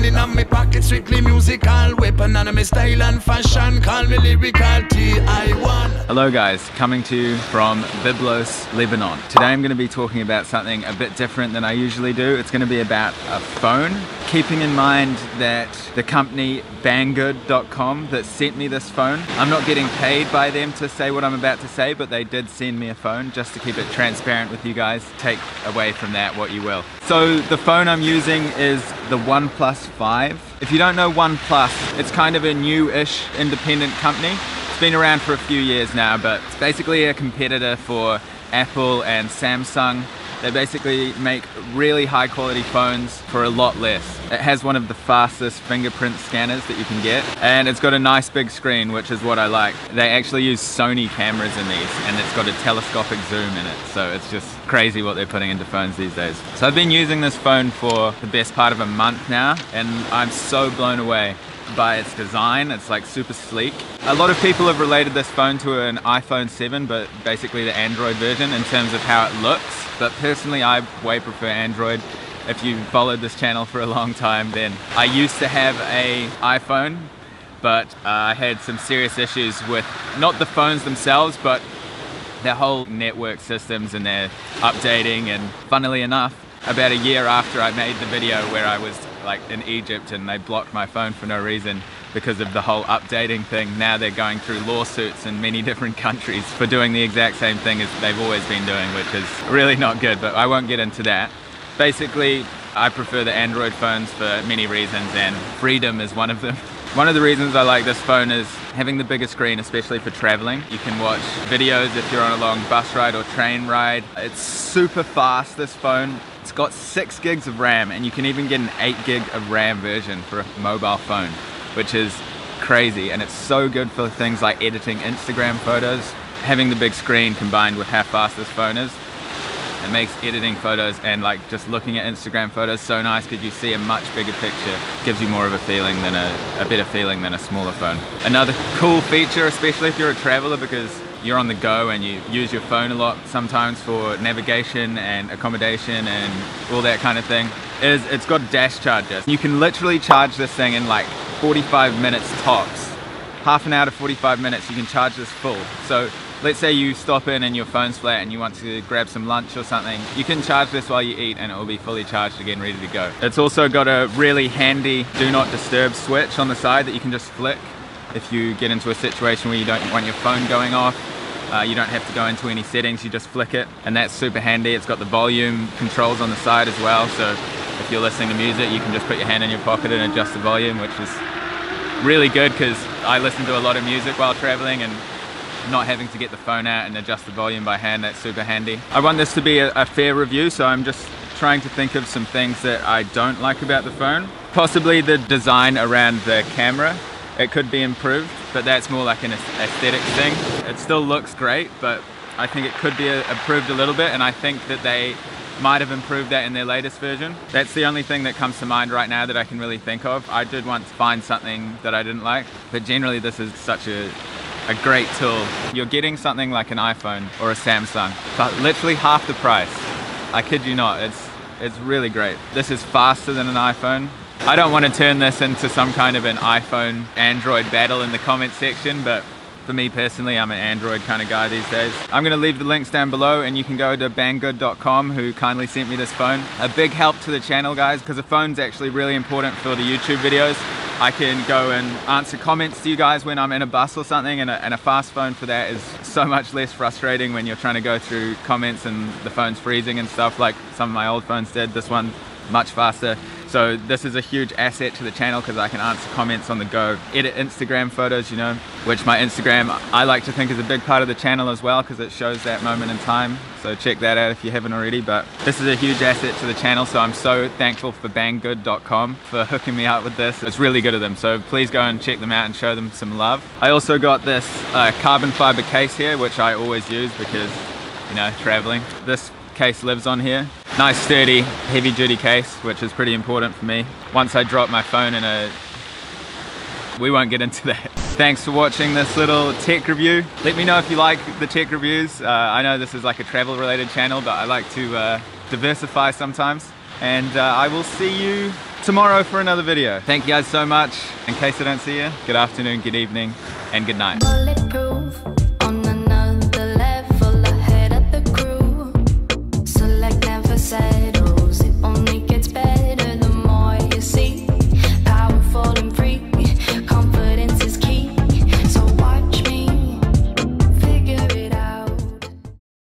in my pocket, strictly musical weapon, and my style and fashion, call me lyrical TI1. Hello guys, coming to you from Byblos, Lebanon. Today I'm going to be talking about something a bit different than I usually do. It's going to be about a phone. Keeping in mind that the company Banggood.com that sent me this phone, I'm not getting paid by them to say what I'm about to say, but they did send me a phone just to keep it transparent with you guys. Take away from that what you will. So the phone I'm using is the OnePlus 5. If you don't know OnePlus, it's kind of a new-ish independent company. It's been around for a few years now, but it's basically a competitor for Apple and Samsung. They basically make really high quality phones for a lot less. It has one of the fastest fingerprint scanners that you can get, and it's got a nice big screen, which is what I like. They actually use Sony cameras in these, and it's got a telescopic zoom in it, so it's just crazy what they're putting into phones these days. So I've been using this phone for the best part of a month now, and I'm so blown away by its design. It's like super sleek. A lot of people have related this phone to an iPhone 7, but basically the Android version in terms of how it looks. But personally, I way prefer Android. If you followed this channel for a long time, then I used to have an iPhone, but I had some serious issues with not the phones themselves, but their whole network systems and their updating. And funnily enough, about a year after I made the video where I was like in Egypt and they blocked my phone for no reason because of the whole updating thing, now they're going through lawsuits in many different countries for doing the exact same thing as they've always been doing, which is really not good, but I won't get into that. Basically, I prefer the Android phones for many reasons, and freedom is one of them. One of the reasons I like this phone is having the bigger screen, especially for traveling. You can watch videos if you're on a long bus ride or train ride. It's super fast, this phone. It's got 6 gigs of RAM, and you can even get an 8 gig of RAM version for a mobile phone, which is crazy. And it's so good for things like editing Instagram photos. Having the big screen combined with how fast this phone is, it makes editing photos and like just looking at Instagram photos so nice because you see a much bigger picture. Gives you more of a feeling than a better feeling than a smaller phone. Another cool feature, especially if you're a traveler, because you're on the go and you use your phone a lot sometimes for navigation and accommodation and all that kind of thing, is it's got a dash charger. You can literally charge this thing in like 45 minutes tops. Half an hour to 45 minutes you can charge this full. So let's say you stop in and your phone's flat and you want to grab some lunch or something, you can charge this while you eat and it will be fully charged again, ready to go. It's also got a really handy do not disturb switch on the side that you can just flick if you get into a situation where you don't want your phone going off. You don't have to go into any settings, you just flick it, and that's super handy. It's got the volume controls on the side as well, so if you're listening to music you can just put your hand in your pocket and adjust the volume, which is really good because I listen to a lot of music while traveling, and not having to get the phone out and adjust the volume by hand, that's super handy. I want this to be a fair review, so I'm just trying to think of some things that I don't like about the phone. Possibly the design around the camera. It could be improved, but that's more like an aesthetic thing. It still looks great, but I think it could be improved a little bit, and I think that they might have improved that in their latest version. That's the only thing that comes to mind right now that I can really think of. I did once find something that I didn't like, but generally this is such a great tool. You're getting something like an iPhone or a Samsung, but literally half the price. I kid you not, it's really great. This is faster than an iPhone. I don't want to turn this into some kind of an iPhone Android battle in the comment section, but for me personally, I'm an Android kind of guy these days. I'm going to leave the links down below and you can go to Banggood.com, who kindly sent me this phone. A big help to the channel, guys, because the phone's actually really important for the YouTube videos. I can go and answer comments to you guys when I'm in a bus or something, and a fast phone for that is so much less frustrating when you're trying to go through comments and the phone's freezing and stuff like some of my old phones did. This one much faster. So this is a huge asset to the channel because I can answer comments on the go, edit Instagram photos, you know, which my Instagram I like to think is a big part of the channel as well because it shows that moment in time. So check that out if you haven't already. But this is a huge asset to the channel, so I'm so thankful for Banggood.com for hooking me up with this. It's really good of them, so please go and check them out and show them some love. I also got this carbon fiber case here, which I always use because, you know, traveling. This case lives on here. Nice sturdy heavy duty case, which is pretty important for me. Once I drop my phone in a... we won't get into that. Thanks for watching this little tech review. Let me know if you like the tech reviews. I know this is like a travel related channel, but I like to diversify sometimes. and I will see you tomorrow for another video. Thank you guys so much. In case I don't see you, good afternoon, good evening, and good night.